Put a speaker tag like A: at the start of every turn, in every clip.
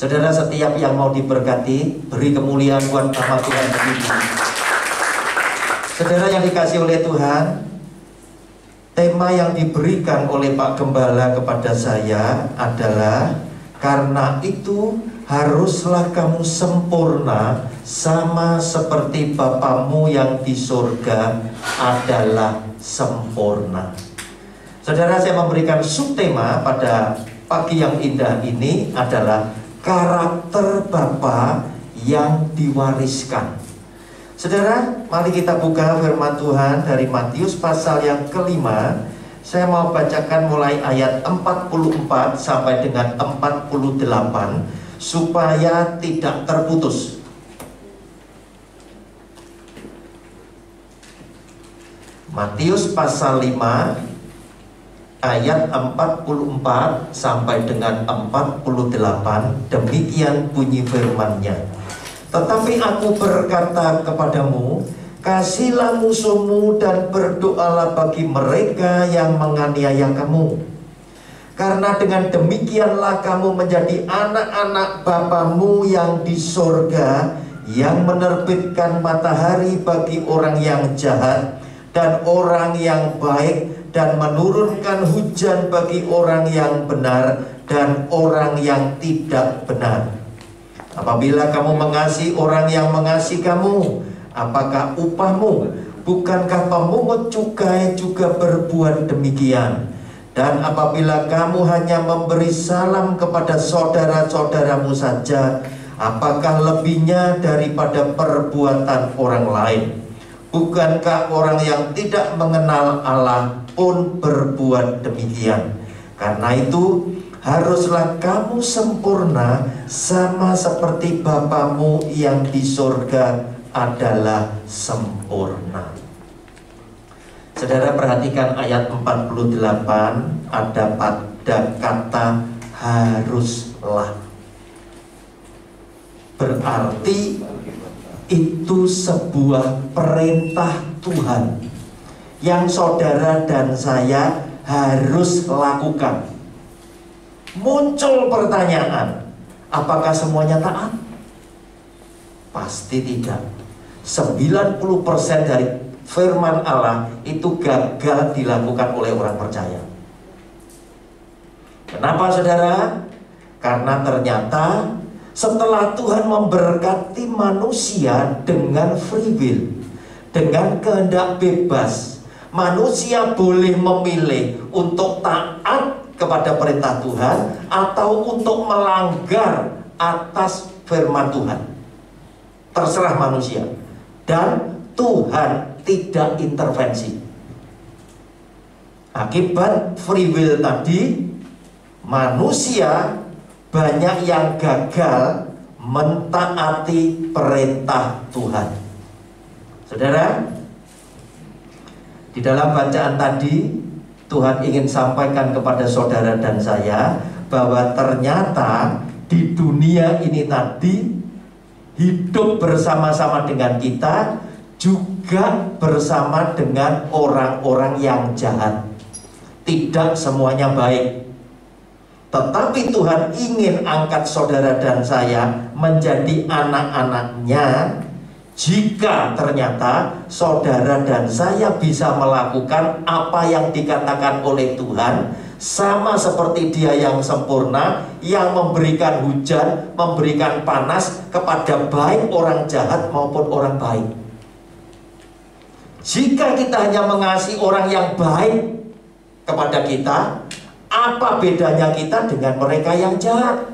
A: Saudara, setiap yang mau diberkati, beri kemuliaan buat nama Tuhan begitu. Saudara yang dikasih oleh Tuhan, tema yang diberikan oleh Pak Gembala kepada saya adalah, karena itu haruslah kamu sempurna sama seperti Bapamu yang di surga adalah sempurna. Saudara, saya memberikan subtema pada pagi yang indah ini adalah karakter Bapa yang diwariskan. Saudara, mari kita buka firman Tuhan dari Matius pasal yang kelima. Saya mau bacakan mulai ayat 44 sampai dengan 48 supaya tidak terputus. Matius pasal 5 ayat 44 sampai dengan 48, demikian bunyi firman-Nya. Tetapi aku berkata kepadamu, kasihilah musuhmu dan berdoalah bagi mereka yang menganiaya kamu. Karena dengan demikianlah kamu menjadi anak-anak Bapamu yang di sorga, yang menerbitkan matahari bagi orang yang jahat dan orang yang baik, dan menurunkan hujan bagi orang yang benar dan orang yang tidak benar. Apabila kamu mengasihi orang yang mengasihi kamu, apakah upahmu? Bukankah pemungut cukai juga berbuat demikian? Dan apabila kamu hanya memberi salam kepada saudara-saudaramu saja, apakah lebihnya daripada perbuatan orang lain? Bukankah orang yang tidak mengenal Allah pun berbuat demikian? Karena itu haruslah kamu sempurna sama seperti Bapamu yang di surga adalah sempurna. Saudara, perhatikan ayat 48, ada pada kata haruslah. Berarti itu sebuah perintah Tuhan yang saudara dan saya harus lakukan. Muncul pertanyaan, apakah semuanya taat? Pasti tidak. 90% dari firman Allah itu gagal dilakukan oleh orang percaya. Kenapa, saudara? Karena ternyata setelah Tuhan memberkati manusia dengan free will, dengan kehendak bebas, manusia boleh memilih untuk taat kepada perintah Tuhan atau untuk melanggar atas firman Tuhan. Terserah manusia. Dan Tuhan tidak intervensi. Akibat free will tadi, manusia banyak yang gagal mentaati perintah Tuhan. Saudara, di dalam bacaan tadi Tuhan ingin sampaikan kepada saudara dan saya bahwa ternyata di dunia ini tadi hidup bersama-sama dengan kita juga bersama dengan orang-orang yang jahat. Tidak semuanya baik. Tetapi Tuhan ingin angkat saudara dan saya menjadi anak-anaknya jika ternyata saudara dan saya bisa melakukan apa yang dikatakan oleh Tuhan, sama seperti Dia yang sempurna, yang memberikan hujan, memberikan panas kepada baik orang jahat maupun orang baik. Jika kita hanya mengasihi orang yang baik kepada kita, apa bedanya kita dengan mereka yang jahat?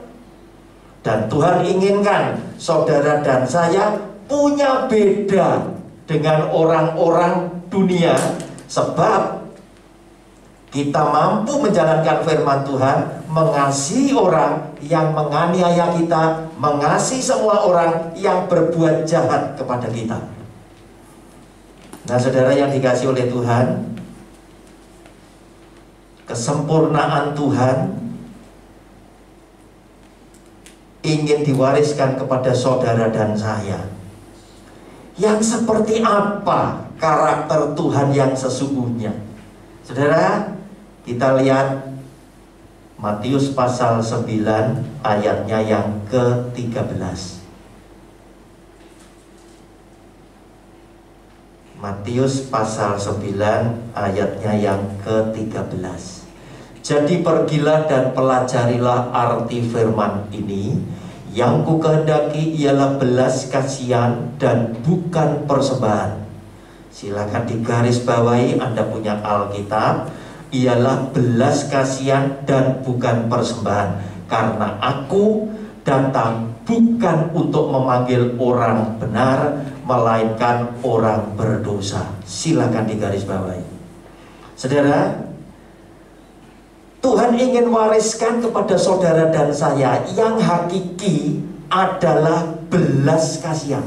A: Dan Tuhan inginkan saudara dan saya punya beda dengan orang-orang dunia, sebab kita mampu menjalankan firman Tuhan, mengasihi orang yang menganiaya kita, mengasihi semua orang yang berbuat jahat kepada kita. Nah, saudara yang dikasihi oleh Tuhan, kesempurnaan Tuhan ingin diwariskan kepada saudara dan saya. Yang seperti apa karakter Tuhan yang sesungguhnya? Saudara, kita lihat Matius pasal 9 ayatnya yang ke-13. Matius pasal 9 ayatnya yang ke-13. Jadi pergilah dan pelajarilah arti firman ini. Yang kukehendaki ialah belas kasihan dan bukan persembahan. Silakan digaris bawahi, Anda punya Alkitab. Ialah belas kasihan dan bukan persembahan. Karena aku datang bukan untuk memanggil orang benar, melainkan orang berdosa. Silakan digaris bawahi. Saudara, Tuhan ingin wariskan kepada saudara dan saya yang hakiki adalah belas kasihan.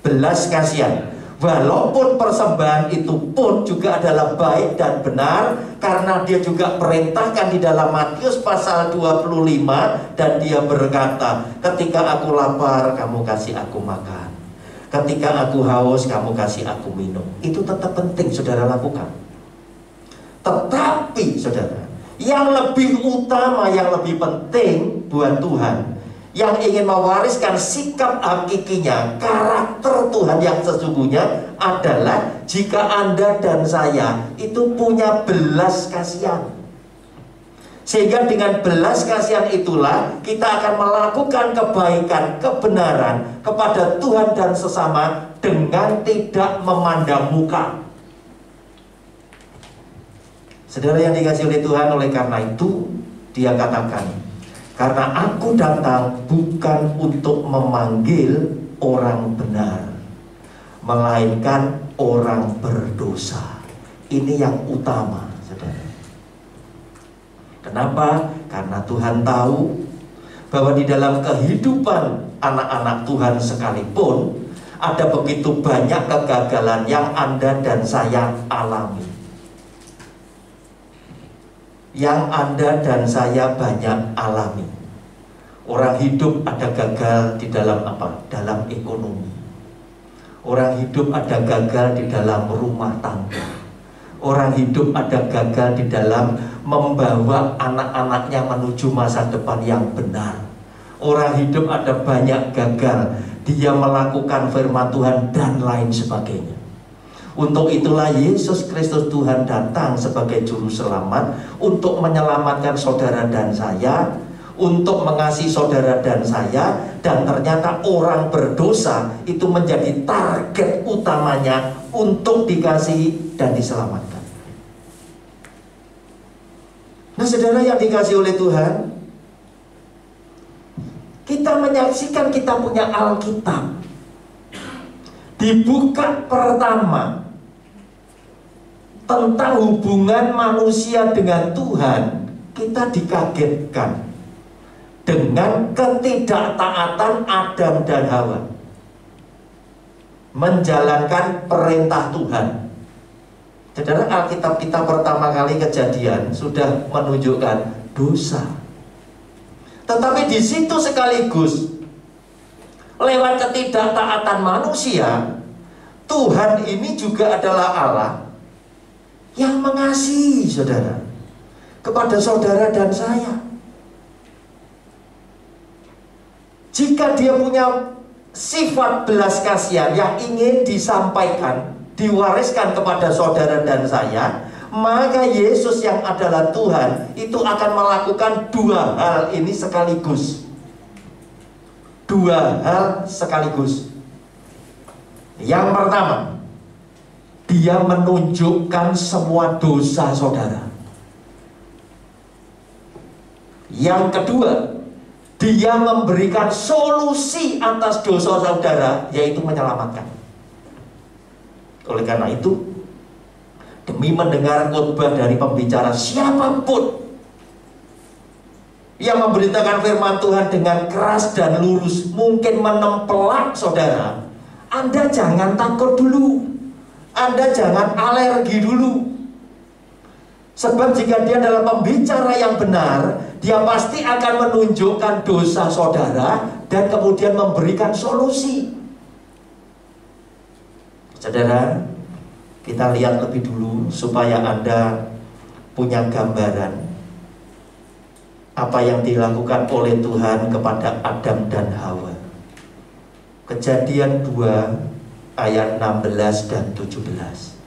A: Belas kasihan. Walaupun persembahan itu pun juga adalah baik dan benar, karena dia juga perintahkan di dalam Matius pasal 25, dan dia berkata, ketika aku lapar kamu kasih aku makan, ketika aku haus kamu kasih aku minum. Itu tetap penting saudara lakukan. Tetapi saudara, yang lebih utama, yang lebih penting buat Tuhan, yang ingin mewariskan sikap hakikinya, karakter Tuhan yang sesungguhnya adalah jika Anda dan saya itu punya belas kasihan. Sehingga dengan belas kasihan itulah kita akan melakukan kebaikan, kebenaran kepada Tuhan dan sesama dengan tidak memandang muka. Saudara yang dikasihi oleh Tuhan, oleh karena itu dia katakan, karena aku datang bukan untuk memanggil orang benar, melainkan orang berdosa. Ini yang utama, saudara. Kenapa? Karena Tuhan tahu bahwa di dalam kehidupan anak-anak Tuhan sekalipun ada begitu banyak kegagalan yang Anda dan saya alami. Yang Anda dan saya banyak alami. Orang hidup ada gagal di dalam apa? Dalam ekonomi. Orang hidup ada gagal di dalam rumah tangga. Orang hidup ada gagal di dalam membawa anak-anaknya menuju masa depan yang benar. Orang hidup ada banyak gagal, dia melakukan firman Tuhan dan lain sebagainya. Untuk itulah Yesus Kristus Tuhan datang sebagai juru selamat untuk menyelamatkan saudara dan saya, untuk mengasihi saudara dan saya, dan ternyata orang berdosa itu menjadi target utamanya untuk dikasihi dan diselamatkan. Nah, saudara yang dikasihi oleh Tuhan, kita menyaksikan kita punya Alkitab. Dibuka pertama tentang hubungan manusia dengan Tuhan, kita dikagetkan dengan ketidaktaatan Adam dan Hawa menjalankan perintah Tuhan. Saudara, Alkitab kita pertama kali Kejadian sudah menunjukkan dosa. Tetapi di situ sekaligus lewat ketidaktaatan manusia, Tuhan ini juga adalah Allah yang mengasihi saudara, kepada saudara dan saya. Jika dia punya sifat belas kasihan yang ingin disampaikan, diwariskan kepada saudara dan saya, maka Yesus yang adalah Tuhan itu akan melakukan dua hal ini sekaligus. Dua hal sekaligus. Yang pertama, dia menunjukkan semua dosa saudara. Yang kedua, dia memberikan solusi atas dosa saudara, yaitu menyelamatkan. Oleh karena itu, demi mendengar khotbah dari pembicara siapapun yang memberitakan firman Tuhan dengan keras dan lurus, mungkin menempelak saudara, Anda jangan takut dulu, Anda jangan alergi dulu. Sebab jika dia adalah pembicara yang benar, dia pasti akan menunjukkan dosa saudara dan kemudian memberikan solusi. Saudara, kita lihat lebih dulu supaya Anda punya gambaran apa yang dilakukan oleh Tuhan kepada Adam dan Hawa. Kejadian 2 ayat 16 dan 17.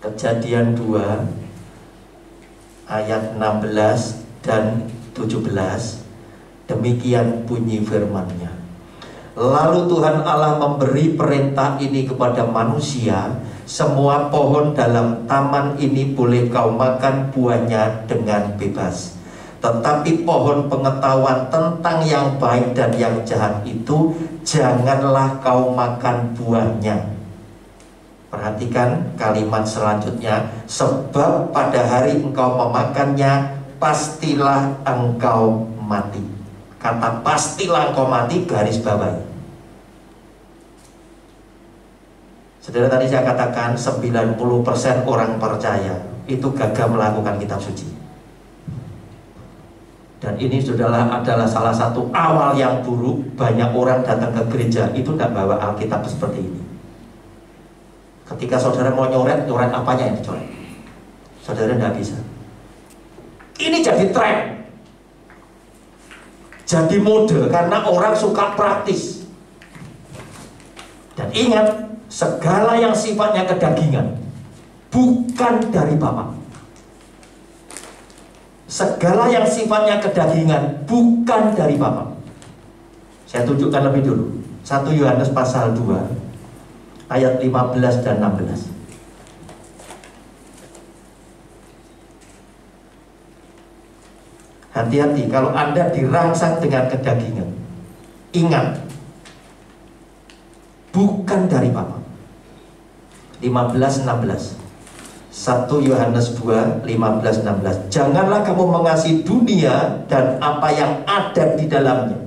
A: Kejadian 2 ayat 16 dan 17. Demikian bunyi firman-Nya. Lalu Tuhan Allah memberi perintah ini kepada manusia, semua pohon dalam taman ini boleh kau makan buahnya dengan bebas, tetapi pohon pengetahuan tentang yang baik dan yang jahat itu janganlah kau makan buahnya. Perhatikan kalimat selanjutnya, sebab pada hari engkau memakannya pastilah engkau mati. Kata pastilah engkau mati garis bawahi. Saudara, tadi saya katakan 90% orang percaya itu gagal melakukan kitab suci. Dan ini adalah salah satu awal yang buruk. Banyak orang datang ke gereja itu tidak bawa Alkitab seperti ini. Ketika saudara mau nyoret apanya yang dicoret? Saudara tidak bisa. Ini jadi tren, jadi mode, karena orang suka praktis. Dan ingat, segala yang sifatnya kedagingan bukan dari Bapa. Segala yang sifatnya kedagingan bukan dari Bapa. Saya tunjukkan lebih dulu. 1 Yohanes pasal 2 ayat 15 dan 16. Hati-hati kalau Anda dirangsang dengan kedagingan. Ingat, bukan dari Bapa. 15-16. 1 Yohanes 2, 15-16. Janganlah kamu mengasihi dunia dan apa yang ada di dalamnya.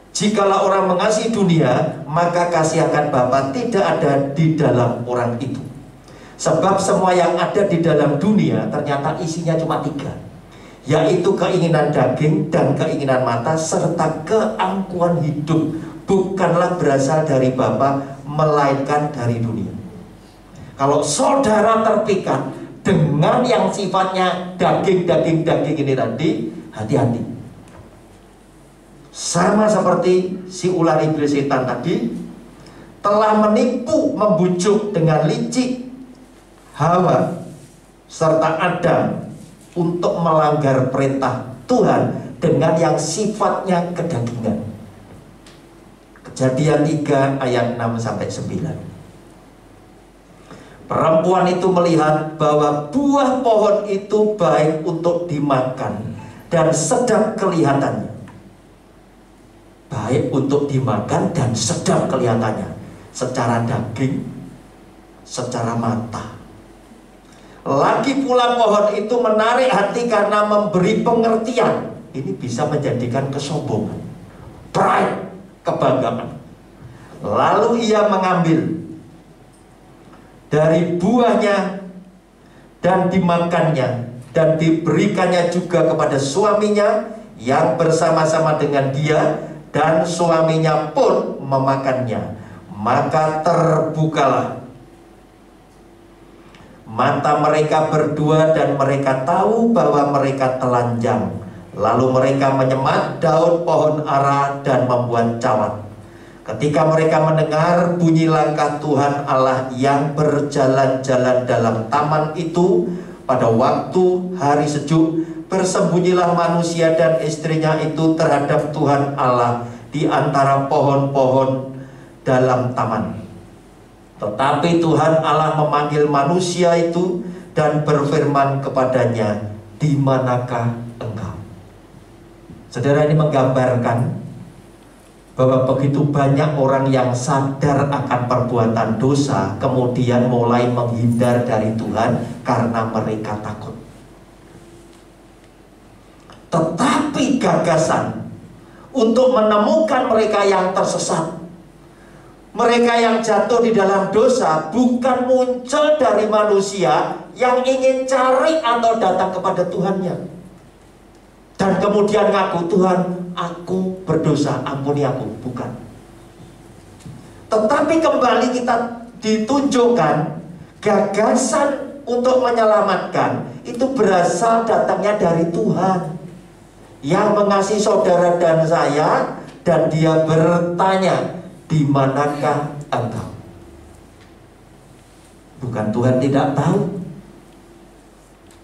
A: Jikalau orang mengasihi dunia, maka kasih akan Bapa tidak ada di dalam orang itu. Sebab semua yang ada di dalam dunia ternyata isinya cuma 3, yaitu keinginan daging dan keinginan mata serta keangkuhan hidup, bukanlah berasal dari Bapa melainkan dari dunia. Kalau saudara terpikat dengan yang sifatnya daging ini tadi, hati-hati. Sama seperti si ular iblis setan tadi telah menipu, membujuk dengan licik Hawa serta Adam untuk melanggar perintah Tuhan dengan yang sifatnya kedagingan. Kejadian 3 ayat 6-9. Perempuan itu melihat bahwa buah pohon itu baik untuk dimakan dan sedap kelihatannya. Baik untuk dimakan dan sedap kelihatannya, secara daging, secara mata. Lagi pula pohon itu menarik hati karena memberi pengertian. Ini bisa menjadikan kesombongan, pride, kebanggaan. Lalu ia mengambil dari buahnya dan dimakannya, dan diberikannya juga kepada suaminya yang bersama-sama dengan dia, dan suaminya pun memakannya. Maka terbukalah mata mereka berdua dan mereka tahu bahwa mereka telanjang. Lalu mereka menyemat daun pohon ara dan membuat cawat. Ketika mereka mendengar bunyi langkah Tuhan Allah yang berjalan-jalan dalam taman itu pada waktu hari sejuk, bersembunyilah manusia dan istrinya itu terhadap Tuhan Allah di antara pohon-pohon dalam taman. Tetapi Tuhan Allah memanggil manusia itu dan berfirman kepadanya, "Di manakah engkau?" Saudara, ini menggambarkan bahwa begitu banyak orang yang sadar akan perbuatan dosa, kemudian mulai menghindar dari Tuhan karena mereka takut. Tetapi gagasan untuk menemukan mereka yang tersesat, mereka yang jatuh di dalam dosa, bukan muncul dari manusia yang ingin cari atau datang kepada Tuhannya dan kemudian ngaku, "Tuhan, aku berdosa, ampuni aku." Bukan. Tetapi kembali kita ditunjukkan gagasan untuk menyelamatkan itu berasal datangnya dari Tuhan yang mengasihi saudara dan saya, dan dia bertanya, di manakah engkau? Bukan Tuhan tidak tahu,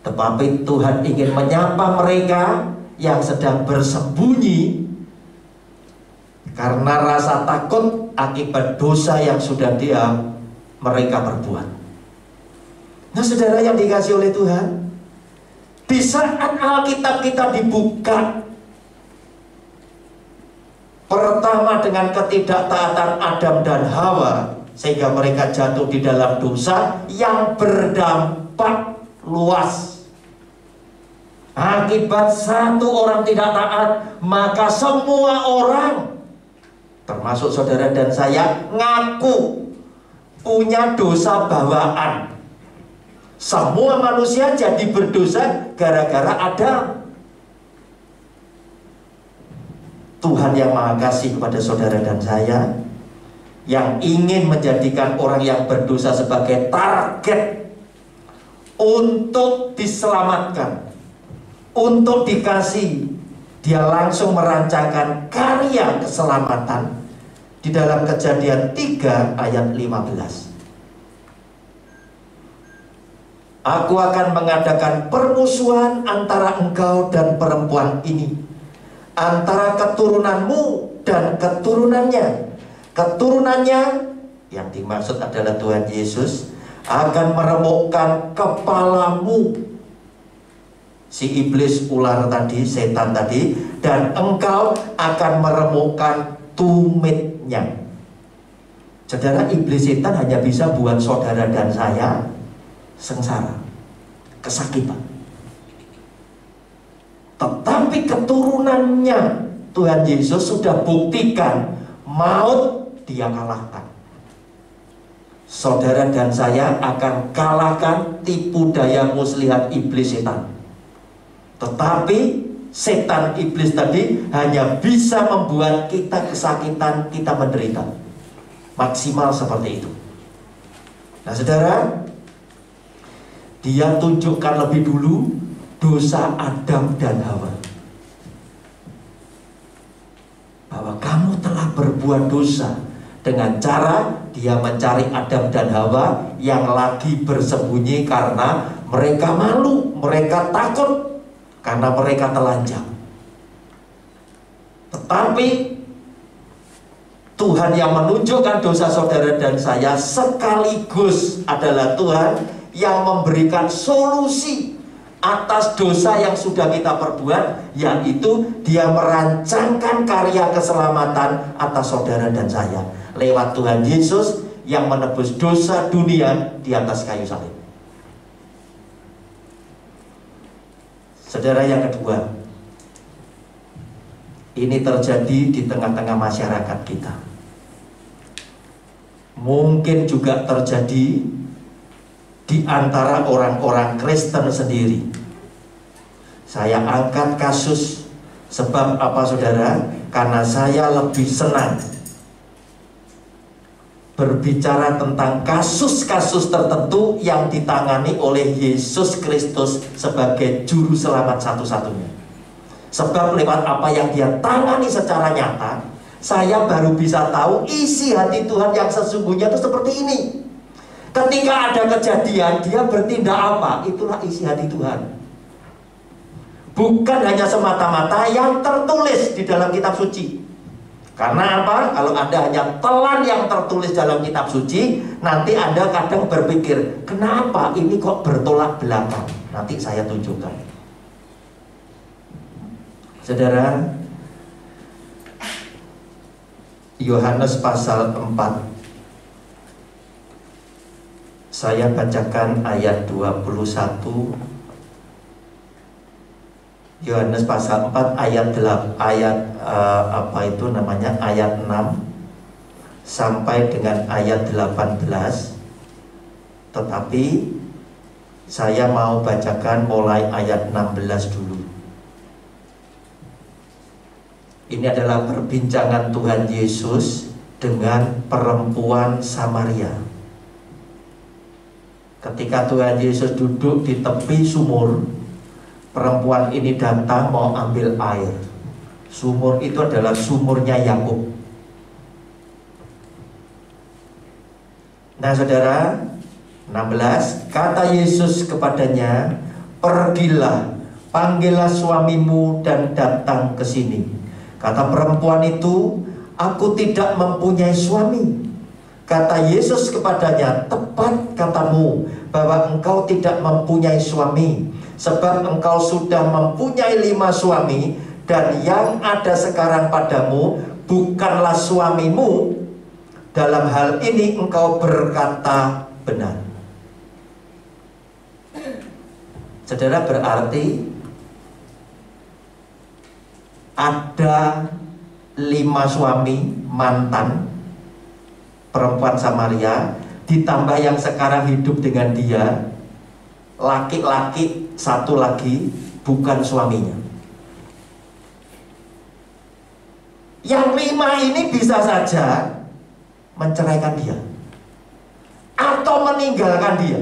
A: tetapi Tuhan ingin menyapa mereka yang sedang bersembunyi karena rasa takut akibat dosa yang sudah mereka perbuat. Nah, saudara yang dikasihi oleh Tuhan, di saat Alkitab kita dibuka pertama dengan ketidaktaatan Adam dan Hawa, sehingga mereka jatuh di dalam dosa yang berdampak luas. Akibat satu orang tidak taat, maka semua orang, termasuk saudara dan saya, ngaku punya dosa bawaan. Semua manusia jadi berdosa gara-gara Adam. Tuhan yang Maha Kasih kepada saudara dan saya, yang ingin menjadikan orang yang berdosa sebagai target untuk diselamatkan, untuk dikasih, dia langsung merancangkan karya keselamatan di dalam Kejadian 3 ayat 15. Aku akan mengadakan permusuhan antara engkau dan perempuan ini, antara keturunanmu dan keturunannya. Keturunannya yang dimaksud adalah Tuhan Yesus akan meremukkan kepalamu, si iblis, ular tadi, setan tadi, dan engkau akan meremukkan tumitnya. Saudara, iblis, setan hanya bisa buat saudara dan saya sengsara, kesakitan. Tetapi keturunannya Tuhan Yesus sudah buktikan, maut dia kalahkan. Saudara dan saya akan kalahkan tipu daya muslihat iblis, setan. Tetapi setan, iblis tadi hanya bisa membuat kita kesakitan, kita menderita. Maksimal seperti itu. Nah, saudara, dia tunjukkan lebih dulu dosa Adam dan Hawa, bahwa kamu telah berbuat dosa, dengan cara dia mencari Adam dan Hawa yang lagi bersembunyi karena mereka malu, mereka takut, karena mereka telanjang. Tetapi Tuhan yang menunjukkan dosa saudara dan saya sekaligus adalah Tuhan yang memberikan solusi atas dosa yang sudah kita perbuat, yaitu dia merancangkan karya keselamatan atas saudara dan saya lewat Tuhan Yesus yang menebus dosa dunia di atas kayu salib. Saudara, yang kedua, ini terjadi di tengah-tengah masyarakat kita. Mungkin juga terjadi di antara orang-orang Kristen sendiri. Saya angkat kasus, sebab apa saudara? Karena saya lebih senang berbicara tentang kasus-kasus tertentu yang ditangani oleh Yesus Kristus sebagai juru selamat satu-satunya. Sebab lewat apa yang dia tangani secara nyata, saya baru bisa tahu isi hati Tuhan yang sesungguhnya itu seperti ini. Ketika ada kejadian, dia bertindak apa? Itulah isi hati Tuhan. Bukan hanya semata-mata yang tertulis di dalam kitab suci. Karena apa? Kalau Anda hanya telan yang tertulis dalam kitab suci, nanti Anda kadang berpikir, kenapa ini kok bertolak belakang? Nanti saya tunjukkan. Saudara, Yohanes pasal 4. Saya bacakan ayat 21. Yohanes pasal 4 ayat 8, ayat 6 sampai dengan ayat 18. Tetapi saya mau bacakan mulai ayat 16 dulu. Ini adalah perbincangan Tuhan Yesus dengan perempuan Samaria. Ketika Tuhan Yesus duduk di tepi sumur, perempuan ini datang mau ambil air. Sumur itu adalah sumurnya Yakub. Nah saudara, 16, kata Yesus kepadanya, pergilah, panggillah suamimu dan datang ke sini. Kata perempuan itu, aku tidak mempunyai suami. Kata Yesus kepadanya, tepat katamu bahwa engkau tidak mempunyai suami, sebab engkau sudah mempunyai 5 suami, dan yang ada sekarang padamu bukanlah suamimu. Dalam hal ini engkau berkata benar. Saudara, berarti ada 5 suami mantan perempuan Samaria, ditambah yang sekarang hidup dengan dia, laki-laki 1 lagi bukan suaminya. Yang 5 ini bisa saja menceraikan dia atau meninggalkan dia.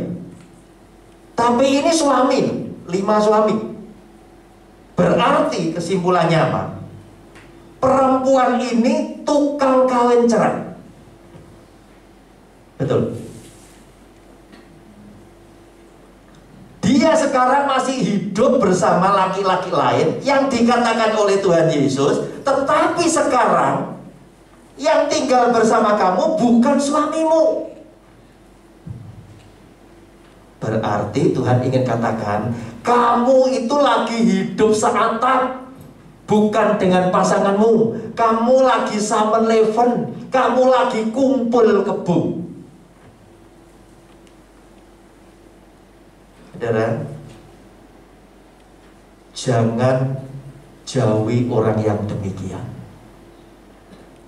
A: Tapi ini suami, 5 suami. Berarti kesimpulannya apa? Perempuan ini tukang kawin cerai. Betul. Dia sekarang masih hidup bersama laki-laki lain yang dikatakan oleh Tuhan Yesus, tetapi sekarang yang tinggal bersama kamu bukan suamimu. Berarti Tuhan ingin katakan, kamu itu lagi hidup seatap, bukan dengan pasanganmu. Kamu lagi 7-Eleven, kamu lagi kumpul kebo. Saudara, jangan jauhi orang yang demikian.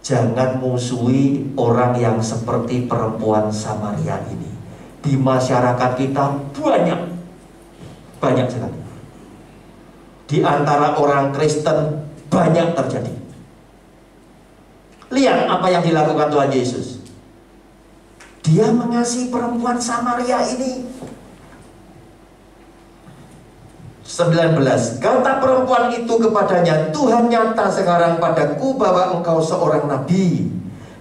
A: Jangan musuhi orang yang seperti perempuan Samaria ini. Di masyarakat kita banyak sekali. Di antara orang Kristen banyak terjadi. Lihat apa yang dilakukan Tuhan Yesus. Dia mengasihi perempuan Samaria ini. 19, kata perempuan itu kepadanya, Tuhan nyata sekarang padaku bahwa engkau seorang nabi.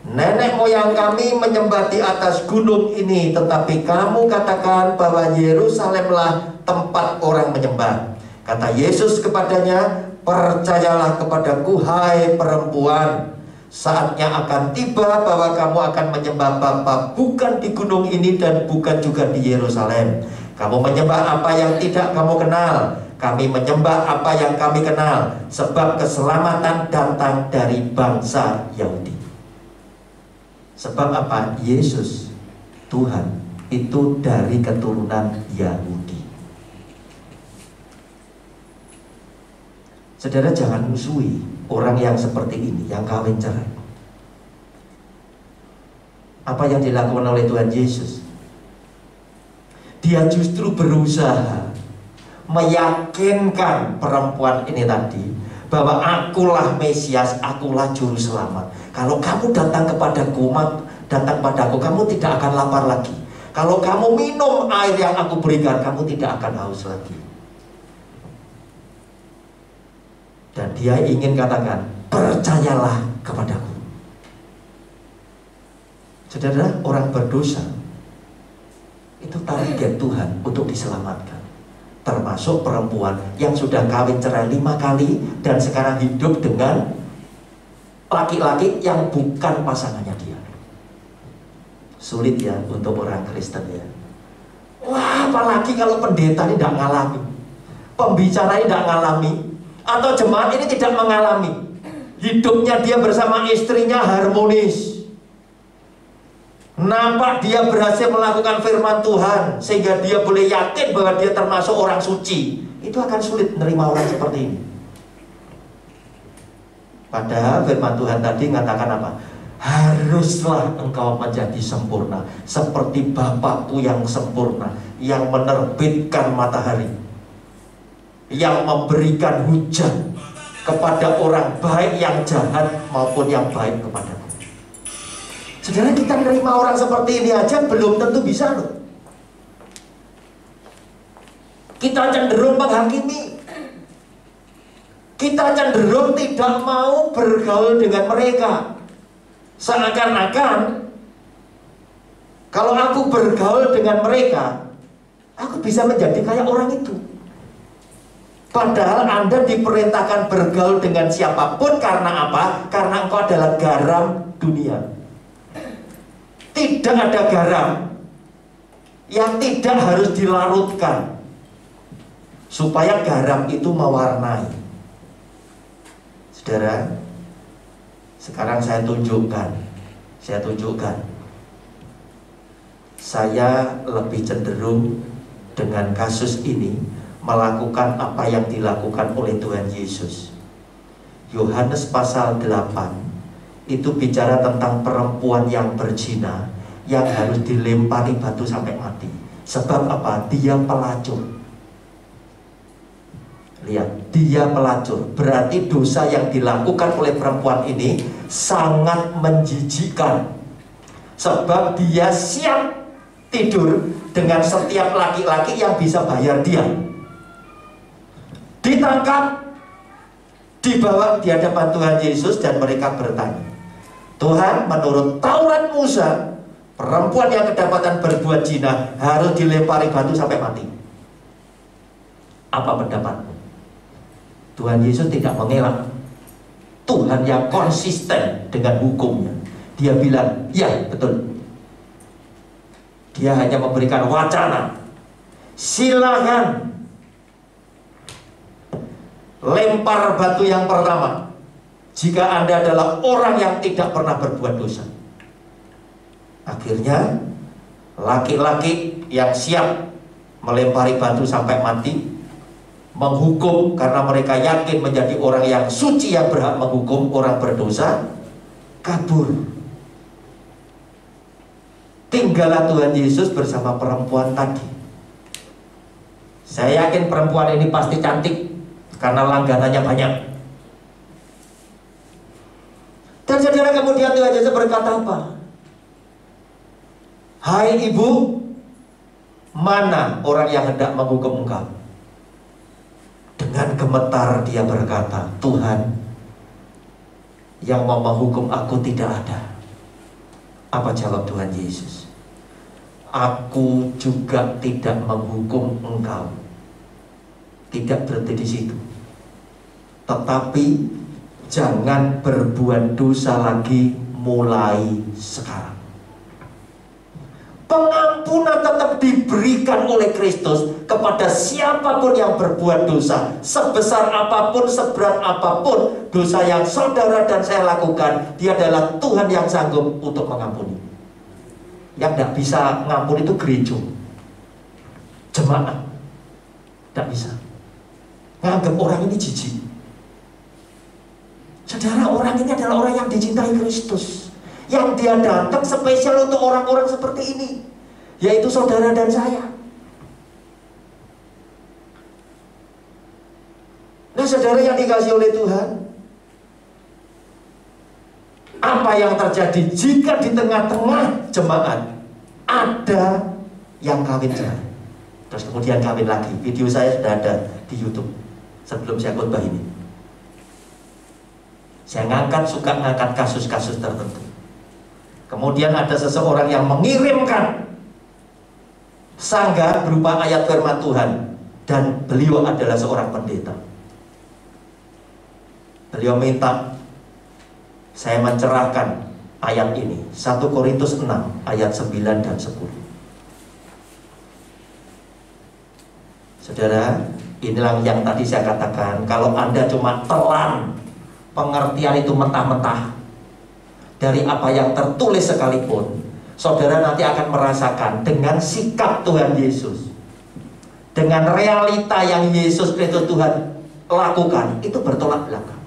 A: Nenek moyang kami menyembah di atas gunung ini, tetapi kamu katakan bahwa Yerusalemlah tempat orang menyembah. Kata Yesus kepadanya, percayalah kepadaku hai perempuan, saatnya akan tiba bahwa kamu akan menyembah Bapa bukan di gunung ini dan bukan juga di Yerusalem. Kamu menyembah apa yang tidak kamu kenal, kami menyembah apa yang kami kenal, sebab keselamatan datang dari bangsa Yahudi. Sebab apa? Yesus, Tuhan, itu dari keturunan Yahudi. Saudara, jangan musuhi orang yang seperti ini, yang kawin cerai. Apa yang dilakukan oleh Tuhan Yesus? Dia justru berusaha meyakinkan perempuan ini tadi bahwa akulah Mesias, akulah juru selamat. Kalau kamu datang kepadaku, kamu tidak akan lapar lagi. Kalau kamu minum air yang aku berikan, kamu tidak akan haus lagi. Dan dia ingin katakan, percayalah kepadaku. Saudara, orang berdosa itu target Tuhan untuk diselamatkan. Termasuk perempuan yang sudah kawin cerai 5 kali dan sekarang hidup dengan laki-laki yang bukan pasangannya dia. Sulit ya untuk orang Kristen ya. Wah, apalagi kalau pendeta ini tidak ngalami, pembicara ini tidak ngalami, atau jemaat ini tidak mengalami. Hidupnya dia bersama istrinya harmonis, nampak dia berhasil melakukan firman Tuhan sehingga dia boleh yakin bahwa dia termasuk orang suci. Itu akan sulit menerima orang seperti ini. Padahal firman Tuhan tadi mengatakan apa? Haruslah engkau menjadi sempurna seperti Bapakku yang sempurna, yang menerbitkan matahari, yang memberikan hujan kepada orang baik yang jahat maupun yang baik kepadaku. Saudara, kita menerima orang seperti ini aja belum tentu bisa loh. Kita cenderung menghakimi. Kita cenderung tidak mau bergaul dengan mereka. Seakan-akan kalau aku bergaul dengan mereka, aku bisa menjadi kayak orang itu. Padahal Anda diperintahkan bergaul dengan siapapun karena apa? Karena engkau adalah garam dunia. Tidak ada garam yang tidak harus dilarutkan supaya garam itu mewarnai. Saudara, sekarang saya tunjukkan. Saya lebih cenderung dengan kasus ini melakukan apa yang dilakukan oleh Tuhan Yesus. Yohanes pasal 8 itu bicara tentang perempuan yang berzina yang harus dilempari batu sampai mati. Sebab apa? Dia pelacur. Lihat, dia pelacur. Berarti dosa yang dilakukan oleh perempuan ini sangat menjijikkan. Sebab dia siap tidur dengan setiap laki-laki yang bisa bayar dia. Ditangkap, dibawa di hadapan Tuhan Yesus, dan mereka bertanya, Tuhan, menurut Taurat Musa, perempuan yang kedapatan berbuat zina harus dilempari batu sampai mati. Apa pendapatmu? Tuhan Yesus tidak mengelak. Tuhan yang konsisten dengan hukumnya. Dia bilang, ya betul. Dia hanya memberikan wacana, silakan lempar batu yang pertama jika Anda adalah orang yang tidak pernah berbuat dosa. Akhirnya laki-laki yang siap melempari batu sampai mati, menghukum karena mereka yakin menjadi orang yang suci yang berhak menghukum orang berdosa, kabur. Tinggallah Tuhan Yesus bersama perempuan tadi. Saya yakin perempuan ini pasti cantik karena langganannya banyak. Dan saudara, kemudian Tuhan Yesus berkata apa? Hai ibu, mana orang yang hendak menghukum engkau? Dengan gemetar dia berkata, Tuhan, yang mau menghukum aku tidak ada. Apa jawab Tuhan Yesus? Aku juga tidak menghukum engkau. Tidak berhenti di situ. Tetapi jangan berbuat dosa lagi mulai sekarang. Pengampunan tetap diberikan oleh Kristus kepada siapapun yang berbuat dosa, sebesar apapun, seberat apapun dosa yang saudara dan saya lakukan. Dia adalah Tuhan yang sanggup untuk mengampuni. Yang tidak bisa ngampuni itu gereja, jemaat, tidak bisa. Nganggap orang ini jijik. Saudara, orang ini adalah orang yang dicintai Kristus, yang dia datang spesial untuk orang-orang seperti ini, yaitu saudara dan saya. Nah saudara yang dikasihi oleh Tuhan, apa yang terjadi jika di tengah-tengah jemaat ada yang kawin cerai, terus kemudian kawin lagi? Video saya sudah ada di YouTube sebelum saya khotbah ini. Saya suka ngangkat kasus-kasus tertentu. Kemudian ada seseorang yang mengirimkan sanggah berupa ayat firman Tuhan, dan beliau adalah seorang pendeta. Beliau minta saya mencerahkan ayat ini, 1 Korintus 6 ayat 9 dan 10. Saudara, inilah yang tadi saya katakan, kalau Anda cuma telan pengertian itu mentah-mentah dari apa yang tertulis sekalipun, saudara nanti akan merasakan dengan sikap Tuhan Yesus, dengan realita yang Yesus Kristus Tuhan lakukan, itu bertolak belakang.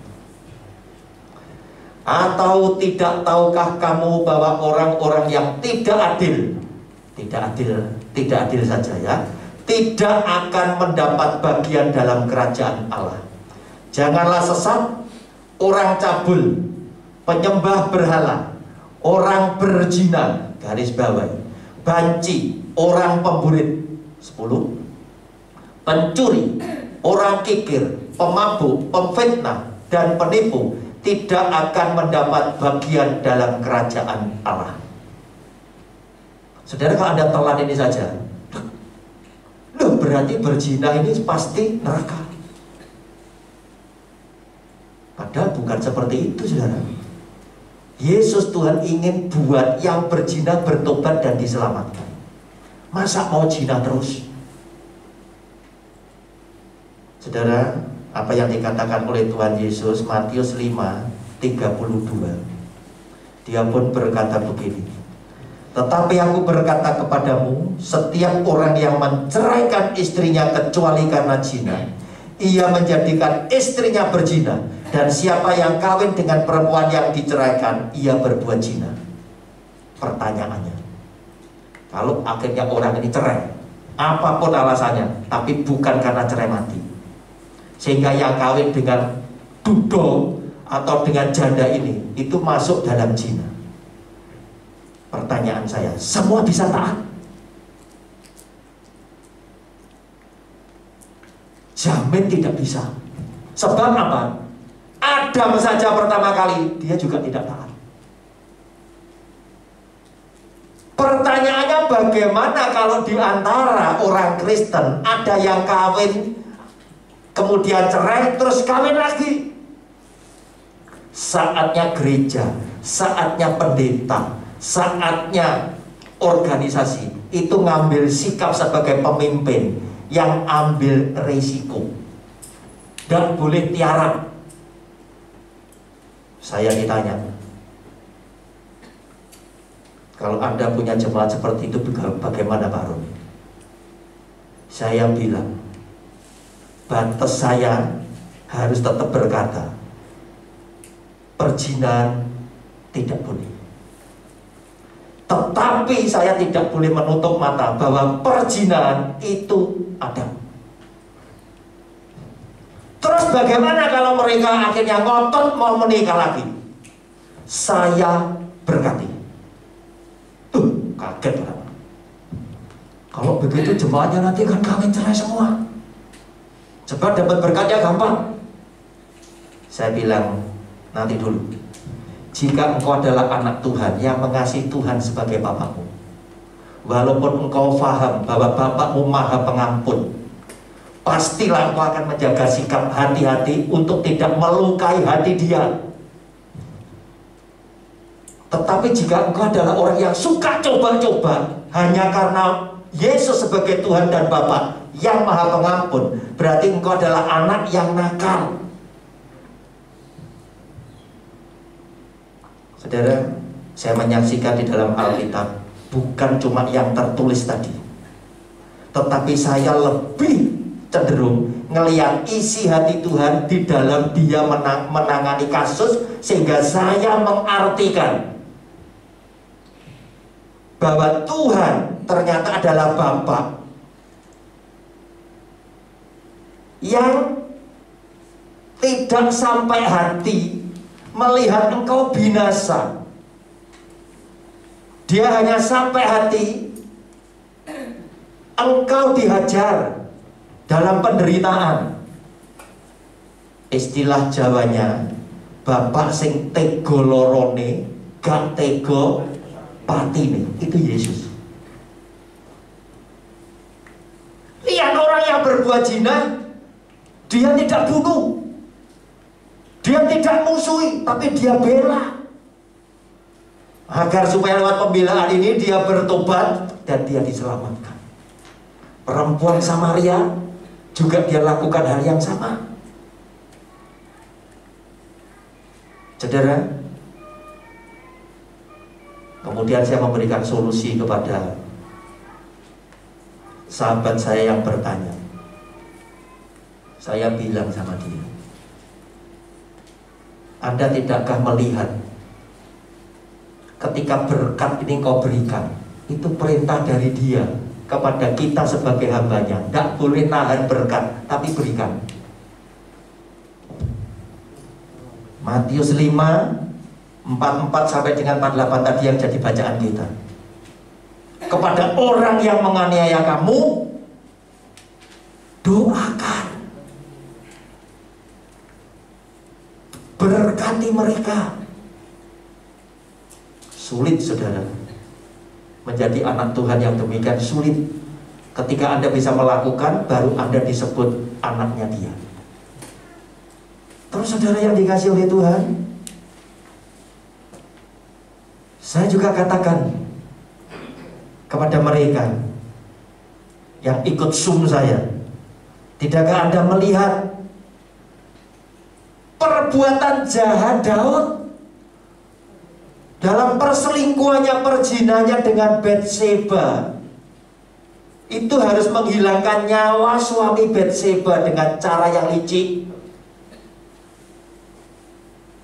A: Atau tidak tahukah kamu bahwa orang-orang yang tidak adil saja ya, tidak akan mendapat bagian dalam kerajaan Allah. Janganlah sesat, orang cabul, penyembah berhala, orang berzina, garis bawah, banci, orang pemburit, 10, pencuri, orang kikir, pemabuk, pemfitnah, dan penipu tidak akan mendapat bagian dalam kerajaan Allah. Saudara, kalau Anda telan ini saja, loh, berarti berzina ini pasti neraka. Padahal bukan seperti itu, saudara. Yesus Tuhan ingin buat yang berzina bertobat dan diselamatkan. Masa mau zina terus? Saudara, apa yang dikatakan oleh Tuhan Yesus, Matius 5:32, Dia pun berkata begini, tetapi aku berkata kepadamu, setiap orang yang menceraikan istrinya kecuali karena zina, ia menjadikan istrinya berzina. Dan siapa yang kawin dengan perempuan yang diceraikan, ia berbuat zina. Pertanyaannya, kalau akhirnya orang ini cerai, apapun alasannya, tapi bukan karena cerai mati, sehingga yang kawin dengan dudo atau dengan janda ini, itu masuk dalam zina. Pertanyaan saya, semua bisa taat? Jamin tidak bisa. Sebab apa? Adam saja pertama kali dia juga tidak taat. Pertanyaannya, bagaimana kalau di antara orang Kristen ada yang kawin kemudian cerai terus kawin lagi? Saatnya gereja, saatnya pendeta, saatnya organisasi itu ngambil sikap sebagai pemimpin yang ambil resiko dan boleh tiarap. Saya ditanya, kalau Anda punya jemaat seperti itu, bagaimana Pak Ron? Saya bilang, batas saya harus tetap berkata, perzinahan tidak boleh. Tetapi saya tidak boleh menutup mata bahwa perzinahan itu ada. Terus bagaimana kalau mereka akhirnya ngotot mau menikah lagi? Saya berkati. Tuh, kaget orang. Kalau begitu jemaatnya nanti akan kawin cerai semua. Sebab dapat berkatnya gampang. Saya bilang, nanti dulu. Jika engkau adalah anak Tuhan yang mengasihi Tuhan sebagai Bapakmu, walaupun engkau paham bahwa Bapakmu Maha Pengampun, pastilah engkau akan menjaga sikap hati-hati untuk tidak melukai hati dia. Tetapi jika engkau adalah orang yang suka coba-coba hanya karena Yesus sebagai Tuhan dan Bapa yang Maha Pengampun, berarti engkau adalah anak yang nakal. Saudara, saya menyaksikan di dalam Alkitab bukan cuma yang tertulis tadi, tetapi saya lebih cenderung ngelihat isi hati Tuhan di dalam dia menangani kasus, sehingga saya mengartikan bahwa Tuhan ternyata adalah Bapa yang tidak sampai hati melihat engkau binasa. Dia hanya sampai hati engkau dihajar dalam penderitaan. Istilah Jawanya, bapak sing tego lorone gak tego patine, itu Yesus. Lihat orang yang berbuat zina, dia tidak bunuh, dia tidak musuhi, tapi dia bela, agar supaya lewat pembelaan ini dia bertobat dan dia diselamatkan. Perempuan Samaria juga dia lakukan hal yang sama. Saudara, kemudian saya memberikan solusi kepada sahabat saya yang bertanya. Saya bilang sama dia, Anda tidakkah melihat ketika berkat ini kau berikan, itu perintah dari dia kepada kita sebagai hambanya. Tidak boleh nahan berkat, tapi berikan. Matius 5:44 sampai dengan 48 tadi yang jadi bacaan kita. Kepada orang yang menganiaya kamu, Doakan, berkati mereka. Sulit, saudara, menjadi anak Tuhan yang demikian sulit. Ketika Anda bisa melakukan, baru Anda disebut anaknya Dia. Terus saudara yang dikasih oleh Tuhan, saya juga katakan kepada mereka yang ikut Zoom saya, tidakkah Anda melihat perbuatan jahat Daud dalam perselingkuhannya, perzinahnya dengan Batseba? Itu harus menghilangkan nyawa suami Batseba dengan cara yang licik.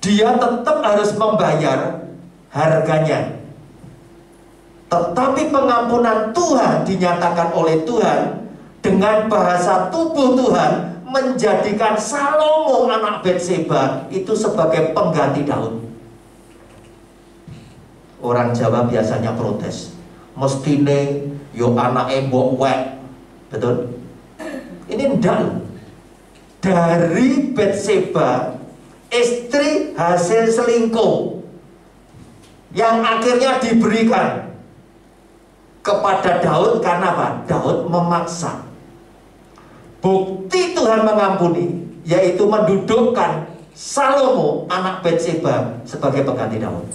A: Dia tetap harus membayar harganya. Tetapi pengampunan Tuhan dinyatakan oleh Tuhan dengan bahasa tubuh Tuhan, menjadikan Salomo anak Batseba itu sebagai pengganti Daud. Orang Jawa biasanya protes, mestine yo anake mbok wek. Betul? Ini ndak. Dari Batseba, istri hasil selingkuh yang akhirnya diberikan kepada Daud karena apa? Daud memaksa. Bukti Tuhan mengampuni yaitu mendudukkan Salomo anak Batseba sebagai pengganti Daud.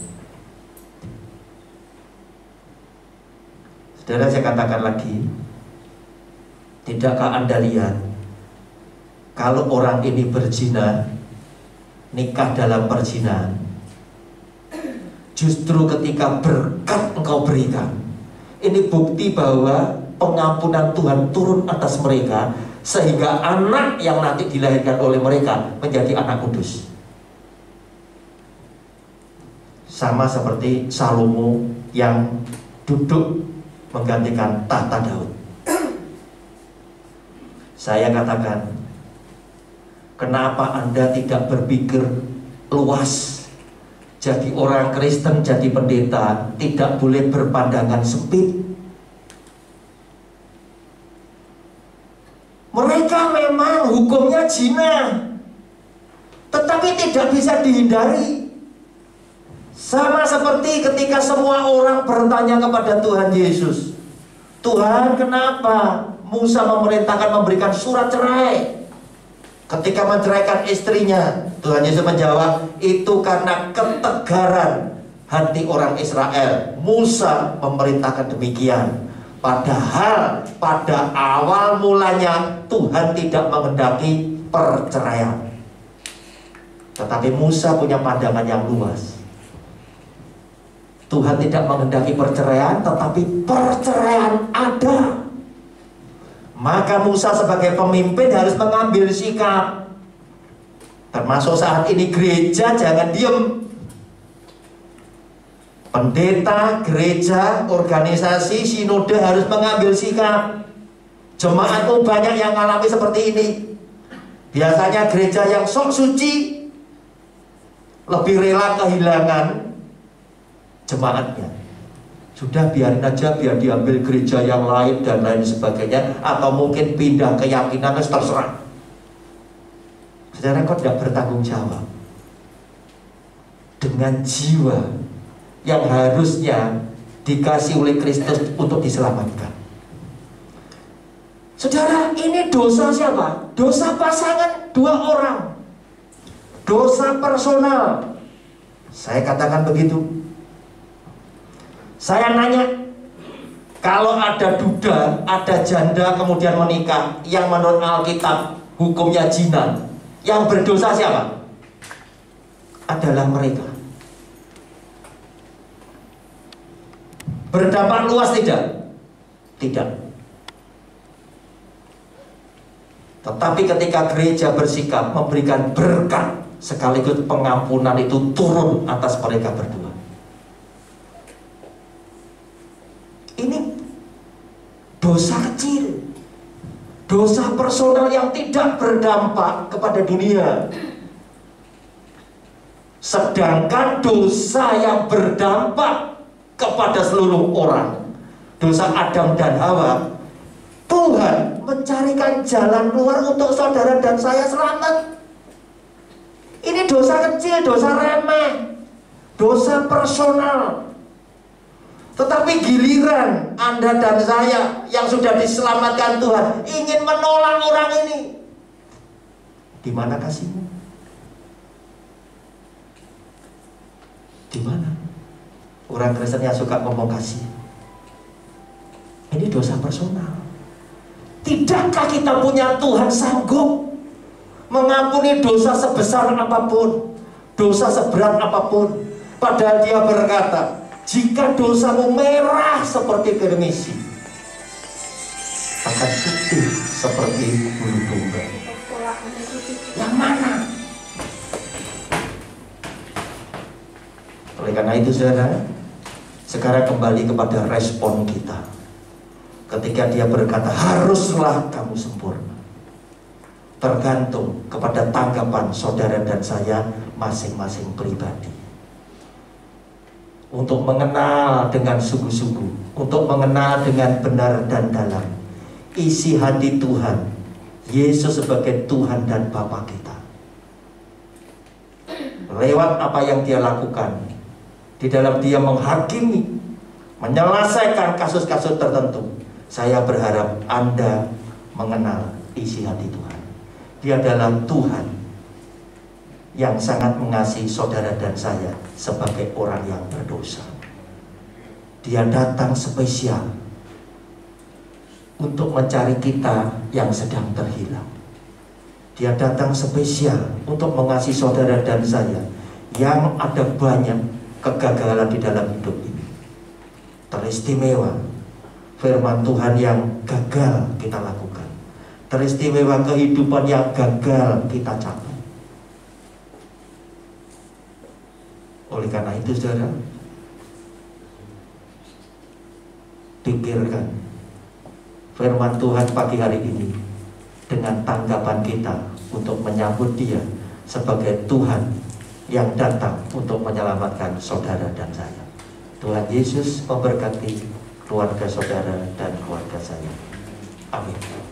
A: Saudara, saya katakan lagi, tidakkah Anda lihat kalau orang ini berzina, nikah dalam perzinahan, justru ketika berkat engkau berikan, ini bukti bahwa pengampunan Tuhan turun atas mereka, sehingga anak yang nanti dilahirkan oleh mereka menjadi anak kudus. Sama seperti Salomo yang duduk menggantikan tahta Daud. Saya katakan, kenapa Anda tidak berpikir luas? Jadi orang Kristen, jadi pendeta, tidak boleh berpandangan sempit. Mereka memang hukumnya zina, tetapi tidak bisa dihindari. Sama seperti ketika semua orang bertanya kepada Tuhan Yesus, Tuhan, kenapa Musa memerintahkan memberikan surat cerai ketika menceraikan istrinya? Tuhan Yesus menjawab, itu karena ketegaran hati orang Israel. Musa memerintahkan demikian. Padahal pada awal mulanya Tuhan tidak menghendaki perceraian, tetapi Musa punya pandangan yang luas. Tuhan tidak menghendaki perceraian, tetapi perceraian ada. Maka Musa sebagai pemimpin harus mengambil sikap. Termasuk saat ini gereja jangan diem. Pendeta, gereja, organisasi, sinode harus mengambil sikap. Jemaatku banyak yang mengalami seperti ini. Biasanya gereja yang sok suci lebih rela kehilangan jemaatnya. Sudah biarin aja, biar diambil gereja yang lain dan lain sebagainya, atau mungkin pindah keyakinan, terserah. Saudara, kok tidak bertanggung jawab dengan jiwa yang harusnya dikasih oleh Kristus untuk diselamatkan. Saudara, ini dosa siapa? Dosa pasangan dua orang, dosa personal. Saya katakan begitu. Saya nanya, kalau ada duda, ada janda kemudian menikah, yang menurut Alkitab hukumnya zina, yang berdosa siapa? Adalah mereka. Berdampak luas tidak? Tidak. Tetapi ketika gereja bersikap memberikan berkat, sekaligus pengampunan itu turun atas mereka berdua. Ini dosa kecil, dosa personal yang tidak berdampak kepada dunia. Sedangkan dosa yang berdampak kepada seluruh orang, dosa Adam dan Hawa, Tuhan mencarikan jalan keluar untuk saudara dan saya selamat. Ini dosa kecil, dosa remeh, dosa personal. Tetapi giliran Anda dan saya yang sudah diselamatkan Tuhan ingin menolong orang ini, di mana kasihmu? Di mana? Orang Kristen yang suka ngomong kasih. Ini dosa personal. Tidakkah kita punya Tuhan sanggup mengampuni dosa sebesar apapun, dosa seberat apapun? Padahal Dia berkata, jika dosamu merah seperti kirmisi, akan putih seperti bulu domba. Yang mana? Oleh karena itu saudara, sekarang kembali kepada respon kita. Ketika Dia berkata, haruslah kamu sempurna, tergantung kepada tanggapan saudara dan saya masing-masing pribadi. Untuk mengenal dengan sungguh-sungguh, untuk mengenal dengan benar dan dalam isi hati Tuhan, Yesus sebagai Tuhan dan Bapa kita. Lewat apa yang Dia lakukan, di dalam Dia menghakimi, menyelesaikan kasus-kasus tertentu, saya berharap Anda mengenal isi hati Tuhan. Dia adalah Tuhan yang sangat mengasihi saudara dan saya sebagai orang yang berdosa. Dia datang spesial untuk mencari kita yang sedang terhilang. Dia datang spesial untuk mengasihi saudara dan saya yang ada banyak kegagalan di dalam hidup ini. Teristimewa firman Tuhan yang gagal kita lakukan, teristimewa kehidupan yang gagal kita capai. Oleh karena itu saudara, pikirkan firman Tuhan pagi hari ini dengan tanggapan kita untuk menyambut Dia sebagai Tuhan yang datang untuk menyelamatkan saudara dan saya. Tuhan Yesus memberkati keluarga saudara dan keluarga saya. Amin.